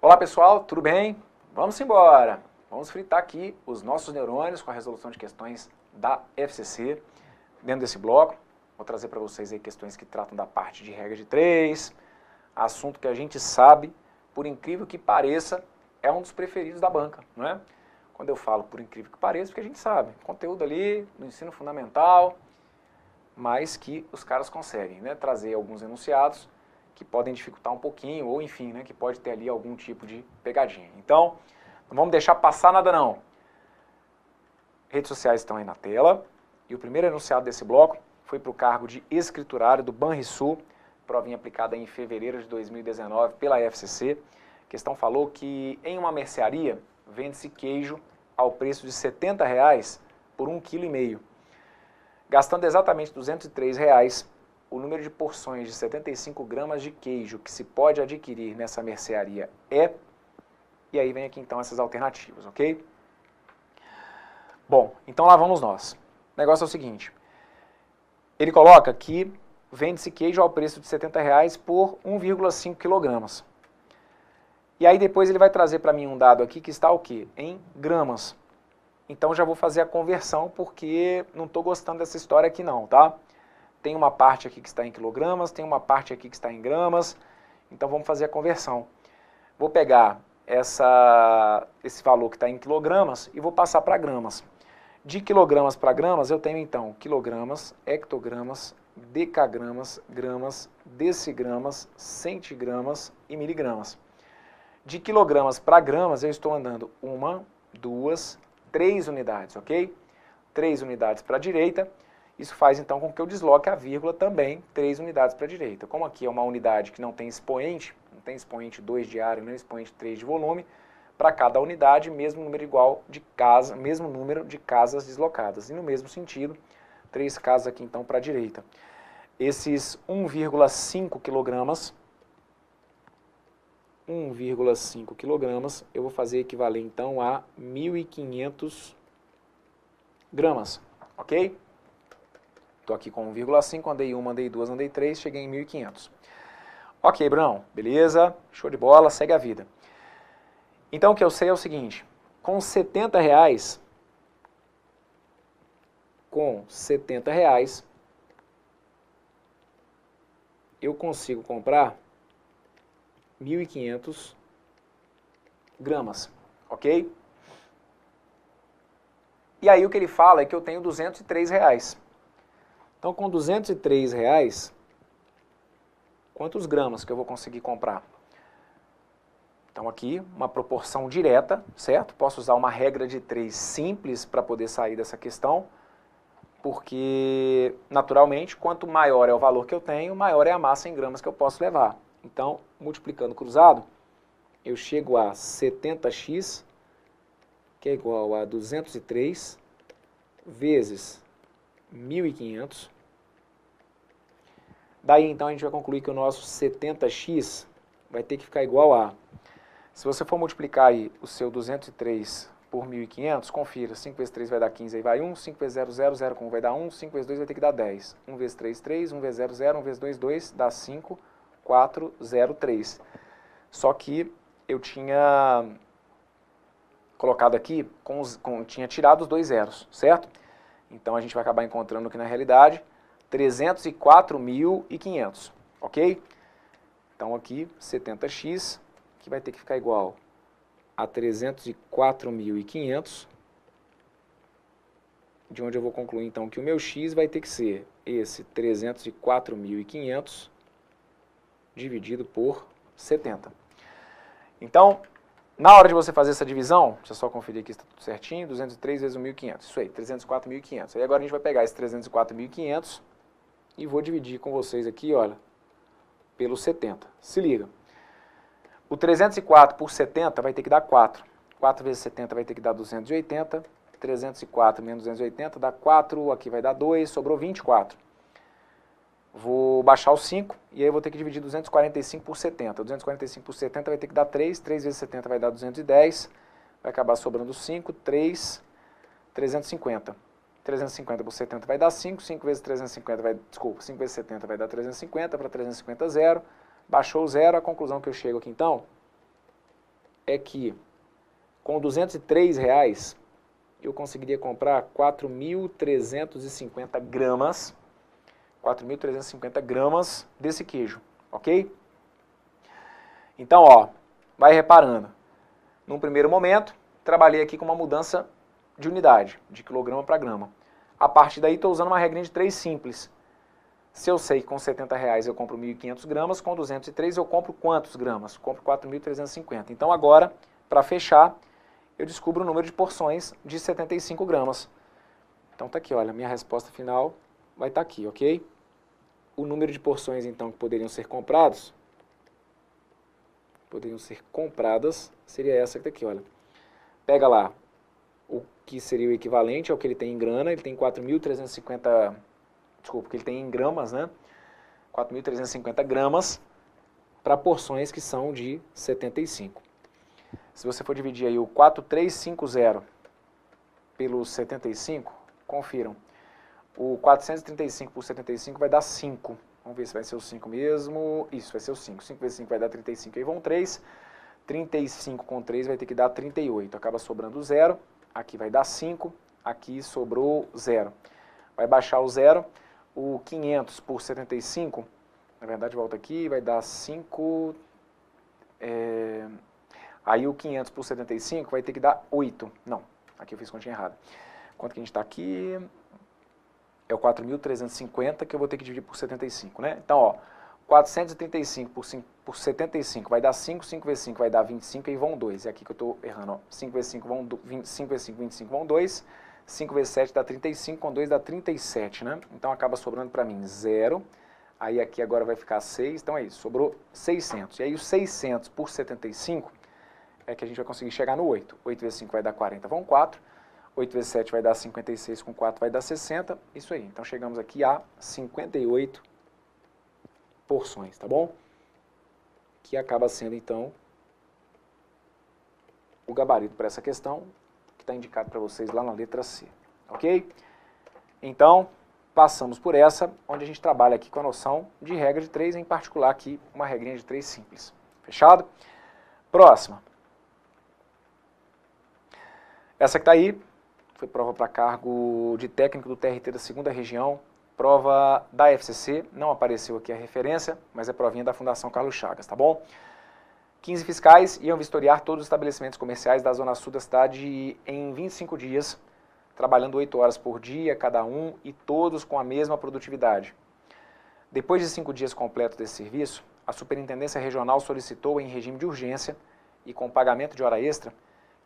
Olá pessoal, tudo bem? Vamos embora! Vamos fritar aqui os nossos neurônios com a resolução de questões da FCC. Dentro desse bloco, vou trazer para vocês aí questões que tratam da parte de regra de 3, assunto que a gente sabe, por incrível que pareça, é um dos preferidos da banca, não é? Quando eu falo por incrível que pareça, porque a gente sabe, conteúdo ali no ensino fundamental, mas que os caras conseguem, né, trazer alguns enunciados que podem dificultar um pouquinho, ou enfim, né, que pode ter ali algum tipo de pegadinha. Então, não vamos deixar passar nada não. Redes sociais estão aí na tela, e o primeiro enunciado desse bloco foi para o cargo de escriturário do Banrisul, provinha aplicada em fevereiro de 2019 pela FCC. A questão falou que em uma mercearia vende-se queijo ao preço de R$ 70 por 1,5 kg. Gastando exatamente R$ 203, o número de porções de 75 gramas de queijo que se pode adquirir nessa mercearia é... E aí vem aqui então essas alternativas, ok? Bom, então lá vamos nós. O negócio é o seguinte. Ele coloca que vende-se queijo ao preço de R$ 70 por 1,5 kg. E aí depois ele vai trazer para mim um dado aqui que está o quê? Em gramas. Então já vou fazer a conversão porque não estou gostando dessa história aqui não, tá? Tem uma parte aqui que está em quilogramas, tem uma parte aqui que está em gramas, então vamos fazer a conversão. Vou pegar esse valor que está em quilogramas e vou passar para gramas. De quilogramas para gramas eu tenho então quilogramas, hectogramas, decagramas, gramas, decigramas, centigramas e miligramas. De quilogramas para gramas eu estou andando 1, 2, 3 unidades, ok? 3 unidades para a direita. Isso faz então com que eu desloque a vírgula também 3 unidades para a direita. Como aqui é uma unidade que não tem expoente, não tem expoente 2 de área, nem expoente 3 de volume, para cada unidade, mesmo número igual de casa, mesmo número de casas deslocadas. E no mesmo sentido, 3 casas aqui então para a direita. Esses 1,5 quilogramas, 1,5 quilogramas, eu vou fazer equivaler então a 1.500 gramas, ok? Estou aqui com 1,5, andei 1, andei 2, andei 3, cheguei em 1.500. Ok, Brão, beleza, show de bola, segue a vida. Então o que eu sei é o seguinte, com R$ 70, eu consigo comprar 1.500 gramas, ok? E aí o que ele fala é que eu tenho R$ 203. Então, com R$ 203, quantos gramas que eu vou conseguir comprar? Então, aqui, uma proporção direta, certo? Posso usar uma regra de 3 simples para poder sair dessa questão, porque, naturalmente, quanto maior é o valor que eu tenho, maior é a massa em gramas que eu posso levar. Então, multiplicando cruzado, eu chego a 70x, que é igual a 203, vezes 1.500. Daí, então, a gente vai concluir que o nosso 70x vai ter que ficar igual a... Se você for multiplicar aí o seu 203 por 1.500, confira. 5 vezes 3 vai dar 15, aí vai 1. 5 vezes 0, 0, 0 com 1 vai dar 1. 5 vezes 2 vai ter que dar 10. 1 vezes 3, 3. 1 vezes 0, 0. 1 vezes 2, 2. Dá 5, 4, 0, 3. Só que eu tinha colocado aqui, tinha tirado os 2 zeros, certo? Então, a gente vai acabar encontrando aqui na realidade 304.500, ok? Então aqui 70x, que vai ter que ficar igual a 304.500, de onde eu vou concluir então que o meu x vai ter que ser esse 304.500 dividido por 70. Então, na hora de você fazer essa divisão, deixa eu só conferir aqui se está tudo certinho, 203 vezes 1.500, isso aí, 304.500. Aí agora a gente vai pegar esse 304.500 e vou dividir com vocês aqui, olha, pelo 70. Se liga. O 304 por 70 vai ter que dar 4. 4 vezes 70 vai ter que dar 280. 304 menos 280 dá 4. Aqui vai dar 2. Sobrou 24. Vou baixar o 5 e aí eu vou ter que dividir 245 por 70. 245 por 70 vai ter que dar 3. 3 vezes 70 vai dar 210. Vai acabar sobrando 5. 3. 350. 350 por 70 vai dar 5, 5 vezes 350 vai, desculpa, 5 vezes 70 vai dar 350, para 350 zero, baixou o zero, a conclusão que eu chego aqui então é que com R$203 eu conseguiria comprar 4.350 gramas, 4.350 gramas desse queijo, ok? Então, ó, vai reparando. Num primeiro momento, trabalhei aqui com uma mudança de unidade, de quilograma para grama. A partir daí, estou usando uma regrinha de 3 simples. Se eu sei que com R$70 eu compro 1.500 gramas, com 203 eu compro quantos gramas? Compro 4.350. Então agora, para fechar, eu descubro o número de porções de 75 gramas. Então tá aqui, olha, minha resposta final vai estar aqui, ok? O número de porções, então, que poderiam ser compradas, seria essa que tá aqui, olha. Pega lá o que seria o equivalente ao que ele tem em grana, ele tem 4.350, desculpa, que ele tem em gramas, né? 4.350 gramas para porções que são de 75. Se você for dividir aí o 4.350 pelos 75, confiram. O 435 por 75 vai dar 5. Vamos ver se vai ser o 5 mesmo. Isso, vai ser o 5. 5 vezes 5 vai dar 35. Aí vão 3. 35 com 3 vai ter que dar 38. Acaba sobrando 0. Aqui vai dar 5. Aqui sobrou 0. Vai baixar o 0. O 500 por 75, na verdade volta aqui, vai dar 5. Aí o 500 por 75 vai ter que dar 8. Não, aqui eu fiz continha errada. Quanto que a gente está aqui? É o 4.350 que eu vou ter que dividir por 75, né? Então, ó, 435 por 75 vai dar 5, 5 vezes 5 vai dar 25 e vão 2. É aqui que eu estou errando, ó. 5 vezes 5 vão 5 vezes 5, 25 vão 2. 5 vezes 7 dá 35, com 2 dá 37, né? Então acaba sobrando para mim 0. Aí aqui agora vai ficar 6, então é isso, sobrou 600. E aí os 600 por 75 é que a gente vai conseguir chegar no 8. 8 vezes 5 vai dar 40, vão 4. 8 vezes 7 vai dar 56, com 4 vai dar 60. Isso aí, então chegamos aqui a 58 porções, tá bom? Que acaba sendo, então, o gabarito para essa questão, que está indicado para vocês lá na letra C, ok? Então, passamos por essa, onde a gente trabalha aqui com a noção de regra de 3, em particular aqui uma regrinha de 3 simples. Fechado? Próxima. Essa que está aí, foi prova para cargo de técnico do TRT da 2ª Região, prova da FCC, não apareceu aqui a referência, mas é provinha da Fundação Carlos Chagas, tá bom? 15 fiscais iam vistoriar todos os estabelecimentos comerciais da zona sul da cidade em 25 dias, trabalhando 8 horas por dia cada um e todos com a mesma produtividade. Depois de 5 dias completos desse serviço, a Superintendência Regional solicitou em regime de urgência e com pagamento de hora extra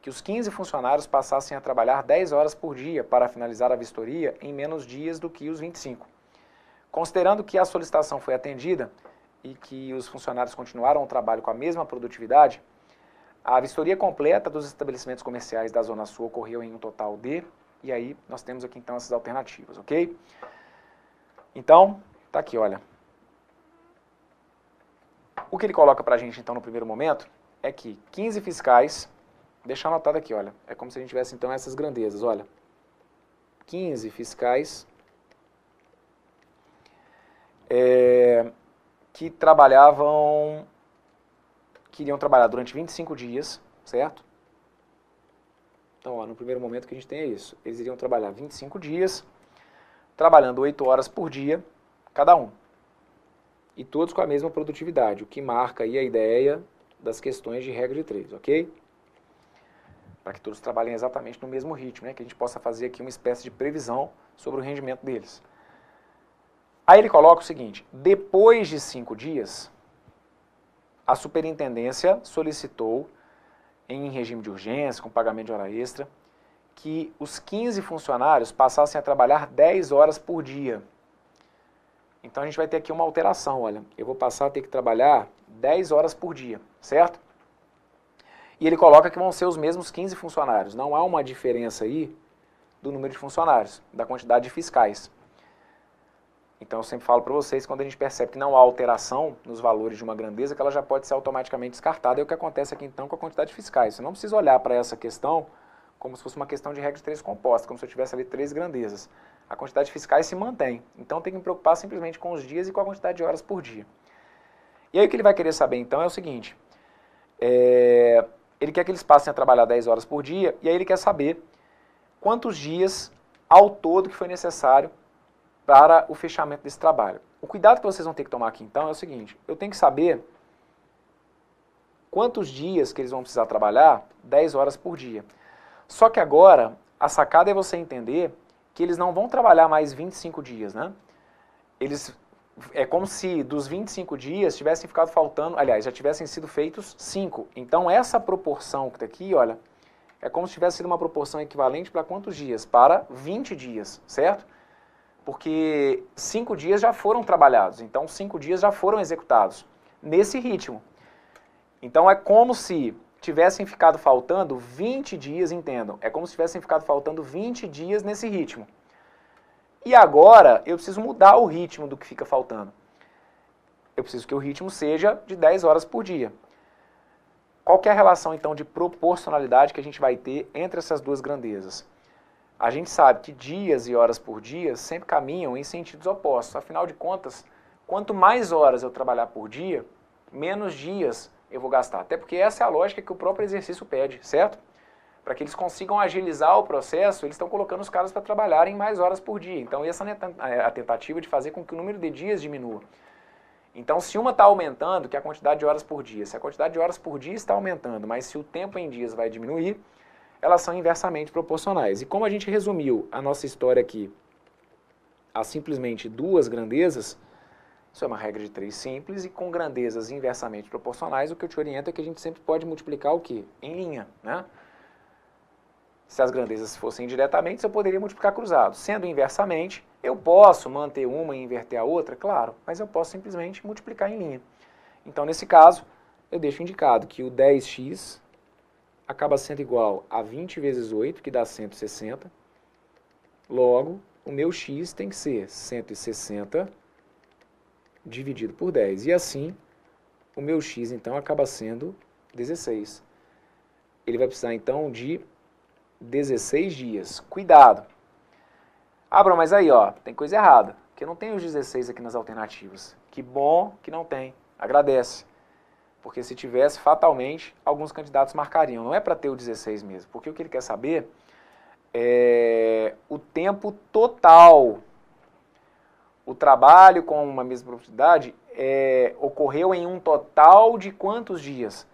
que os 15 funcionários passassem a trabalhar 10 horas por dia para finalizar a vistoria em menos dias do que os 25. Considerando que a solicitação foi atendida e que os funcionários continuaram o trabalho com a mesma produtividade, a vistoria completa dos estabelecimentos comerciais da Zona Sul ocorreu em um total de... E aí nós temos aqui então essas alternativas, ok? Então, tá aqui, olha. O que ele coloca pra gente então no primeiro momento é que 15 fiscais... Deixa anotado aqui, olha, é como se a gente tivesse então essas grandezas, olha. 15 fiscais que iriam trabalhar durante 25 dias, certo? Então, ó, no primeiro momento que a gente tem é isso. Eles iriam trabalhar 25 dias, trabalhando 8 horas por dia, cada um. E todos com a mesma produtividade, o que marca aí a ideia das questões de regra de 3, ok? Para que todos trabalhem exatamente no mesmo ritmo, né? Que a gente possa fazer aqui uma espécie de previsão sobre o rendimento deles. Aí ele coloca o seguinte: depois de 5 dias, a superintendência solicitou, em regime de urgência, com pagamento de hora extra, que os 15 funcionários passassem a trabalhar 10 horas por dia. Então a gente vai ter aqui uma alteração, olha. Eu vou passar a ter que trabalhar 10 horas por dia, certo? E ele coloca que vão ser os mesmos 15 funcionários. Não há uma diferença aí do número de funcionários, da quantidade de fiscais. Então eu sempre falo para vocês, quando a gente percebe que não há alteração nos valores de uma grandeza, que ela já pode ser automaticamente descartada. É o que acontece aqui então com a quantidade de fiscais. Você não precisa olhar para essa questão como se fosse uma questão de regra de 3 composta, como se eu tivesse ali 3 grandezas. A quantidade de fiscais se mantém. Então tem que me preocupar simplesmente com os dias e com a quantidade de horas por dia. E aí o que ele vai querer saber então é o seguinte: ele quer que eles passem a trabalhar 10 horas por dia, e aí ele quer saber quantos dias ao todo que foi necessário para o fechamento desse trabalho. O cuidado que vocês vão ter que tomar aqui, então, é o seguinte, eu tenho que saber quantos dias que eles vão precisar trabalhar 10 horas por dia. Só que agora, a sacada é você entender que eles não vão trabalhar mais 25 dias, né? É como se dos 25 dias tivessem ficado faltando, aliás, já tivessem sido feitos 5. Então essa proporção que está aqui, olha, é como se tivesse sido uma proporção equivalente para quantos dias? Para 20 dias, certo? Porque 5 dias já foram trabalhados, então 5 dias já foram executados nesse ritmo. Então é como se tivessem ficado faltando 20 dias, entendam, é como se tivessem ficado faltando 20 dias nesse ritmo. E agora eu preciso mudar o ritmo do que fica faltando. Eu preciso que o ritmo seja de 10 horas por dia. Qual que é a relação então de proporcionalidade que a gente vai ter entre essas duas grandezas? A gente sabe que dias e horas por dia sempre caminham em sentidos opostos. Afinal de contas, quanto mais horas eu trabalhar por dia, menos dias eu vou gastar. Até porque essa é a lógica que o próprio exercício pede, certo? Para que eles consigam agilizar o processo, eles estão colocando os caras para trabalharem mais horas por dia. Então essa é a tentativa de fazer com que o número de dias diminua. Então se uma está aumentando, que é a quantidade de horas por dia, se a quantidade de horas por dia está aumentando, mas se o tempo em dias vai diminuir, elas são inversamente proporcionais. E como a gente resumiu a nossa história aqui a simplesmente duas grandezas, isso é uma regra de 3 simples, e com grandezas inversamente proporcionais, o que eu te oriento é que a gente sempre pode multiplicar o quê? Em linha, né? Se as grandezas fossem diretamente, eu poderia multiplicar cruzado. Sendo inversamente, eu posso manter uma e inverter a outra? Claro, mas eu posso simplesmente multiplicar em linha. Então, nesse caso, eu deixo indicado que o 10x acaba sendo igual a 20 vezes 8, que dá 160. Logo, o meu x tem que ser 160 dividido por 10. E assim, o meu x, então, acaba sendo 16. Ele vai precisar, então, de 16 dias. Cuidado! Ah, Bruno, mas aí, ó, tem coisa errada, porque não tem os 16 aqui nas alternativas. Que bom que não tem. Agradece. Porque se tivesse, fatalmente, alguns candidatos marcariam. Não é para ter o 16 mesmo, porque o que ele quer saber é o tempo total. O trabalho com uma mesma profundidade ocorreu em um total de quantos dias?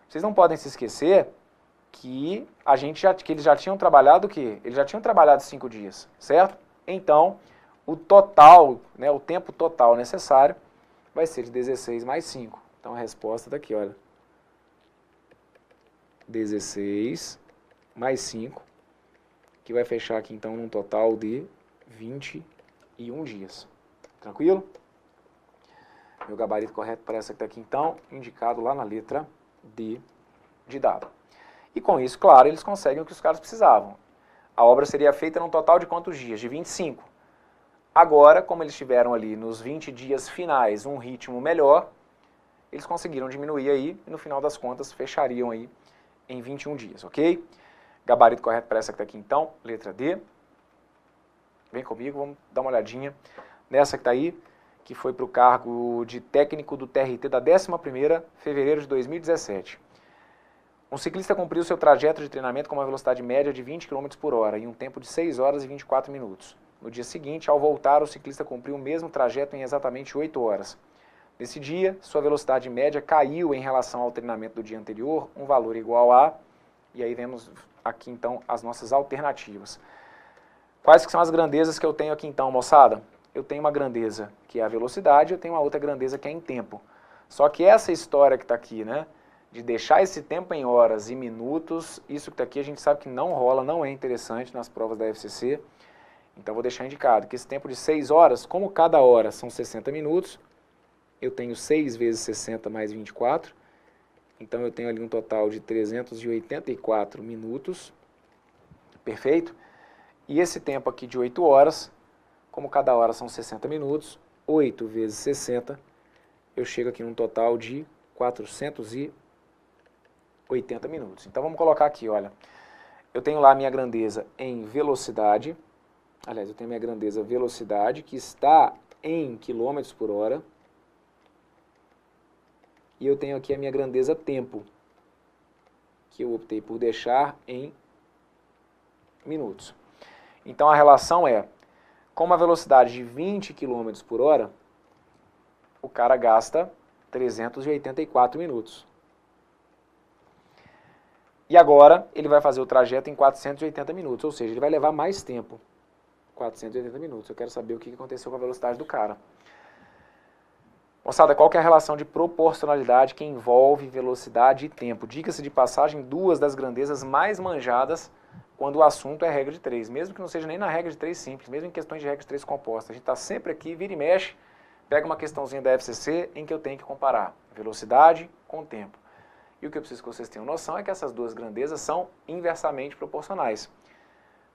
Vocês não podem se esquecer que eles já tinham trabalhado o quê? Eles já tinham trabalhado 5 dias, certo? Então, o total, né, o tempo total necessário vai ser de 16 mais 5. Então a resposta está aqui, olha. 16 mais 5, que vai fechar aqui então num total de 21 dias. Tranquilo? Meu gabarito correto para essa que está aqui então, indicado lá na letra D de dado. E com isso, claro, eles conseguem o que os caras precisavam. A obra seria feita num total de quantos dias? De 25. Agora, como eles tiveram ali nos 20 dias finais um ritmo melhor, eles conseguiram diminuir aí e no final das contas fechariam aí em 21 dias, ok? Gabarito correto para essa que está aqui então, letra D. Vem comigo, vamos dar uma olhadinha nessa que está aí, que foi para o cargo de técnico do TRT da 11ª, fevereiro de 2017. Um ciclista cumpriu seu trajeto de treinamento com uma velocidade média de 20 km por hora em um tempo de 6 horas e 24 minutos. No dia seguinte, ao voltar, o ciclista cumpriu o mesmo trajeto em exatamente 8 horas. Nesse dia, sua velocidade média caiu em relação ao treinamento do dia anterior, um valor igual a... E aí vemos aqui então as nossas alternativas. Quais que são as grandezas que eu tenho aqui então, moçada? Eu tenho uma grandeza que é a velocidade, eu tenho uma outra grandeza que é em tempo. Só que essa história que está aqui, né? De deixar esse tempo em horas e minutos, isso que está aqui a gente sabe que não rola, não é interessante nas provas da FCC. Então vou deixar indicado que esse tempo de 6 horas, como cada hora são 60 minutos, eu tenho 6 vezes 60 mais 24, então eu tenho ali um total de 384 minutos, perfeito? E esse tempo aqui de 8 horas, como cada hora são 60 minutos, 8 vezes 60, eu chego aqui num total de 480 minutos. Então vamos colocar aqui, olha, eu tenho lá a minha grandeza em velocidade, aliás, eu tenho minha grandeza velocidade, que está em quilômetros por hora, e eu tenho aqui a minha grandeza tempo, que eu optei por deixar em minutos. Então a relação é, com uma velocidade de 20 km por hora, o cara gasta 384 minutos. E agora ele vai fazer o trajeto em 480 minutos, ou seja, ele vai levar mais tempo. 480 minutos. Eu quero saber o que aconteceu com a velocidade do cara. Moçada, qual que é a relação de proporcionalidade que envolve velocidade e tempo? Diga-se de passagem, duas das grandezas mais manjadas quando o assunto é regra de 3, mesmo que não seja nem na regra de 3 simples, mesmo em questões de regra de 3 compostas. A gente está sempre aqui, vira e mexe, pega uma questãozinha da FCC em que eu tenho que comparar velocidade com tempo. E o que eu preciso que vocês tenham noção é que essas duas grandezas são inversamente proporcionais.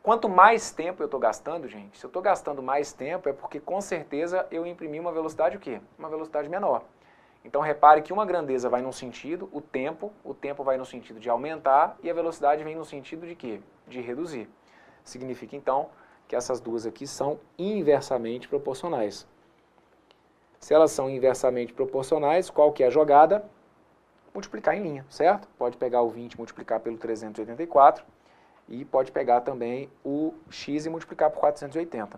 Quanto mais tempo eu estou gastando, gente, se eu estou gastando mais tempo é porque com certeza eu imprimi uma velocidade o quê? Uma velocidade menor. Então repare que uma grandeza vai num sentido, o tempo vai no sentido de aumentar e a velocidade vem no sentido de quê? De reduzir. Significa então que essas duas aqui são inversamente proporcionais. Se elas são inversamente proporcionais, qual que é a jogada? Multiplicar em linha, certo? Pode pegar o 20 e multiplicar pelo 384 e pode pegar também o x e multiplicar por 480.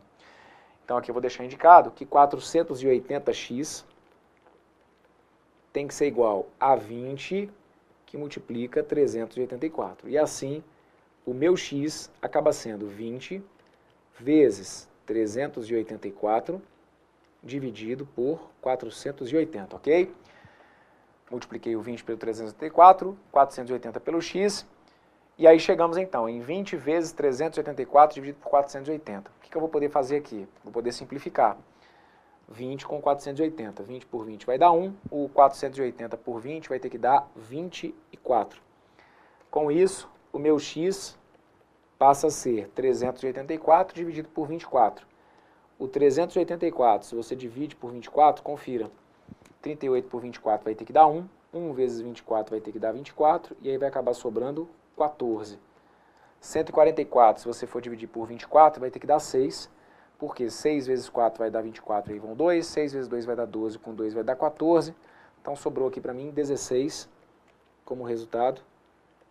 Então aqui eu vou deixar indicado que 480x tem que ser igual a 20 que multiplica 384. E assim, o meu x acaba sendo 20 vezes 384 dividido por 480, ok? Multipliquei o 20 pelo 384, 480 pelo x, e aí chegamos então em 20 vezes 384 dividido por 480. O que eu vou poder fazer aqui? Vou poder simplificar. 20 com 480, 20 por 20 vai dar 1, o 480 por 20 vai ter que dar 24. Com isso, o meu x passa a ser 384 dividido por 24. O 384, se você divide por 24, confira. 38 por 24 vai ter que dar 1, 1 vezes 24 vai ter que dar 24, e aí vai acabar sobrando 14. 144, se você for dividir por 24, vai ter que dar 6, porque 6 vezes 4 vai dar 24, aí vão 2, 6 vezes 2 vai dar 12, com 2 vai dar 14, então sobrou aqui para mim 16 como resultado,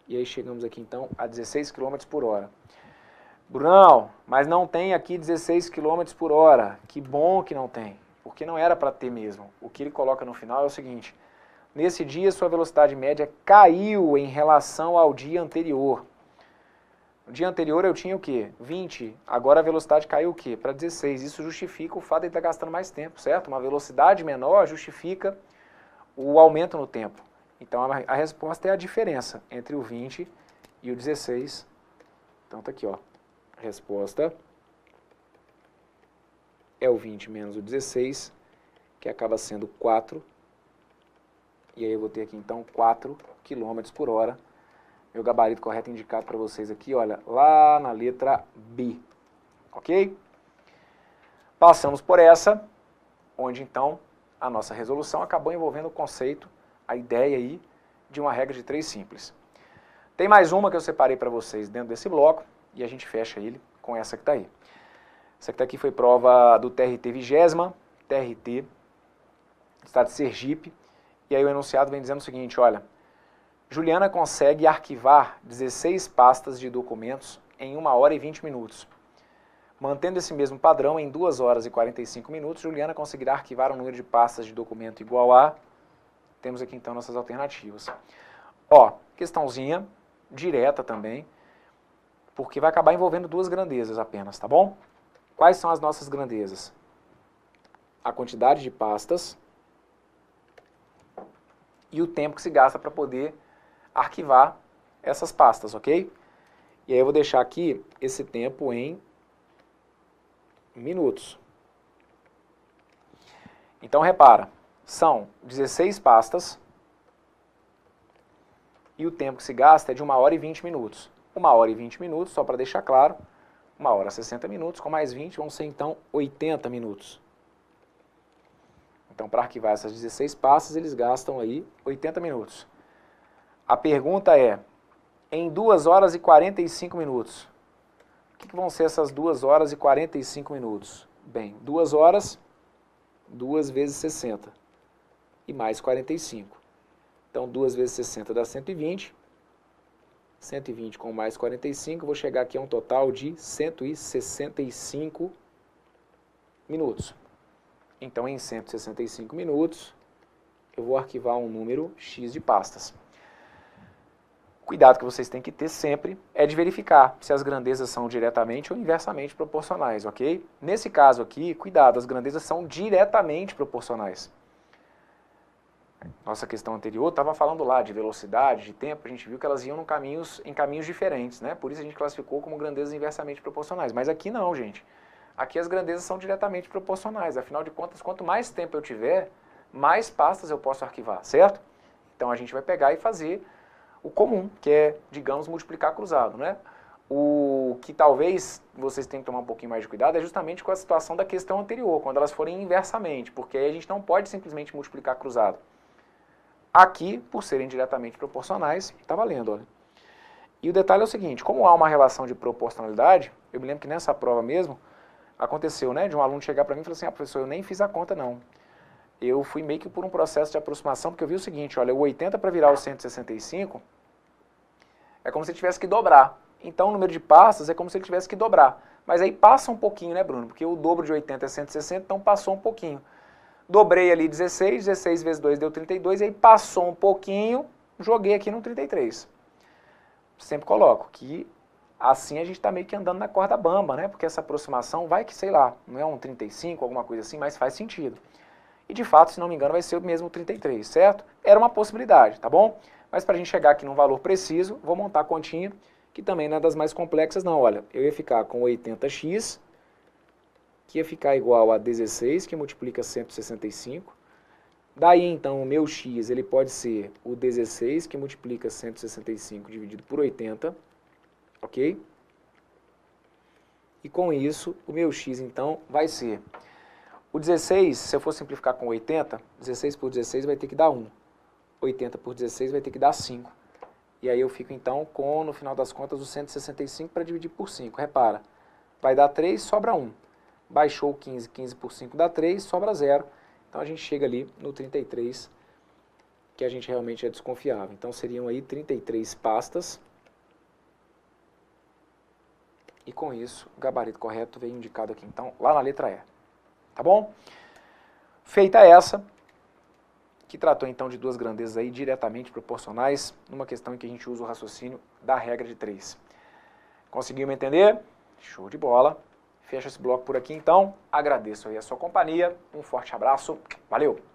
e aí chegamos aqui então a 16 km por hora. Brunão, mas não tem aqui 16 km por hora, que bom que não tem, porque não era para ter mesmo. O que ele coloca no final é o seguinte: nesse dia sua velocidade média caiu em relação ao dia anterior. No dia anterior eu tinha o quê? 20, agora a velocidade caiu o quê? Para 16. Isso justifica o fato de ele estar gastando mais tempo, certo? Uma velocidade menor justifica o aumento no tempo. Então a resposta é a diferença entre o 20 e o 16. Então tá aqui, ó. A resposta é o 20 menos o 16, que acaba sendo 4. E aí eu vou ter aqui então 4 km por hora. Meu gabarito correto indicado para vocês aqui, olha, lá na letra B. Ok? Passamos por essa, onde então a nossa resolução acabou envolvendo o conceito, a ideia aí de uma regra de 3 simples. Tem mais uma que eu separei para vocês dentro desse bloco e a gente fecha ele com essa que está aí. Essa que está aqui foi prova do TRT 20ª, TRT, Estado de Sergipe, e aí o enunciado vem dizendo o seguinte, olha, Juliana consegue arquivar 16 pastas de documentos em 1 hora e 20 minutos. Mantendo esse mesmo padrão, em 2 horas e 45 minutos, Juliana conseguirá arquivar um número de pastas de documento igual a... Temos aqui então nossas alternativas. Ó, questãozinha direta também, porque vai acabar envolvendo 2 grandezas apenas, tá bom? Quais são as nossas grandezas? A quantidade de pastas e o tempo que se gasta para poder arquivar essas pastas, ok? E aí eu vou deixar aqui esse tempo em minutos. Então repara, são 16 pastas e o tempo que se gasta é de 1 hora e 20 minutos. 1 hora e 20 minutos, só para deixar claro, 1 hora e 60 minutos, com mais 20 vão ser então 80 minutos. Então para arquivar essas 16 pastas eles gastam aí 80 minutos. A pergunta é, em 2 horas e 45 minutos, o que vão ser essas 2 horas e 45 minutos? Bem, 2 horas, 2 vezes 60 e mais 45. Então 2 vezes 60 dá 120 120 com mais 45, vou chegar aqui a um total de 165 minutos. Então, em 165 minutos, eu vou arquivar um número X de pastas. O cuidado que vocês têm que ter sempre é de verificar se as grandezas são diretamente ou inversamente proporcionais, ok? Nesse caso aqui, cuidado, as grandezas são diretamente proporcionais. Nossa questão anterior estava falando lá de velocidade, de tempo, a gente viu que elas iam em caminhos diferentes, né? Por isso a gente classificou como grandezas inversamente proporcionais. Mas aqui não, gente. Aqui as grandezas são diretamente proporcionais. Afinal de contas, quanto mais tempo eu tiver, mais pastas eu posso arquivar, certo? Então a gente vai pegar e fazer o comum, que é, digamos, multiplicar cruzado, né? O que talvez vocês tenham que tomar um pouquinho mais de cuidado é justamente com a situação da questão anterior, quando elas forem inversamente, porque aí a gente não pode simplesmente multiplicar cruzado. Aqui, por serem diretamente proporcionais, está valendo, olha. E o detalhe é o seguinte, como há uma relação de proporcionalidade, eu me lembro que nessa prova mesmo, aconteceu, né, de um aluno chegar para mim e falar assim, professor, eu nem fiz a conta não. Eu fui meio que por um processo de aproximação, porque eu vi o seguinte, olha, o 80 para virar o 165 é como se ele tivesse que dobrar. Então o número de pastas é como se ele tivesse que dobrar. Mas aí passa um pouquinho, né, Bruno? Porque o dobro de 80 é 160, então passou um pouquinho. Dobrei ali 16, 16 vezes 2 deu 32, e aí passou um pouquinho, joguei aqui no 33. Sempre coloco que assim a gente está meio que andando na corda bamba, né? Porque essa aproximação vai que, sei lá, não é um 35, alguma coisa assim, mas faz sentido. E de fato, se não me engano, vai ser o mesmo 33, certo? Era uma possibilidade, tá bom? Mas para a gente chegar aqui num valor preciso, vou montar a continha, que também não é das mais complexas não. Olha, eu ia ficar com 80x, que ia ficar igual a 16, que multiplica 165. Daí, então, o meu x ele pode ser o 16, que multiplica 165 dividido por 80, ok? E com isso, o meu x, então, vai ser... O 16, se eu for simplificar com 80, 16 por 16 vai ter que dar 1. 80 por 16 vai ter que dar 5. E aí eu fico, então, com, no final das contas, o 165 para dividir por 5. Repara, vai dar 3, sobra 1. Baixou o 15, 15 por 5 dá 3, sobra 0. Então a gente chega ali no 33, que a gente realmente é desconfiável. Então seriam aí 33 pastas. E com isso, o gabarito correto veio indicado aqui, então, lá na letra E. Tá bom? Feita essa, que tratou então de duas grandezas aí diretamente proporcionais, numa questão em que a gente usa o raciocínio da regra de 3. Conseguiu me entender? Show de bola! Fecha esse bloco por aqui então, agradeço aí a sua companhia, um forte abraço, valeu!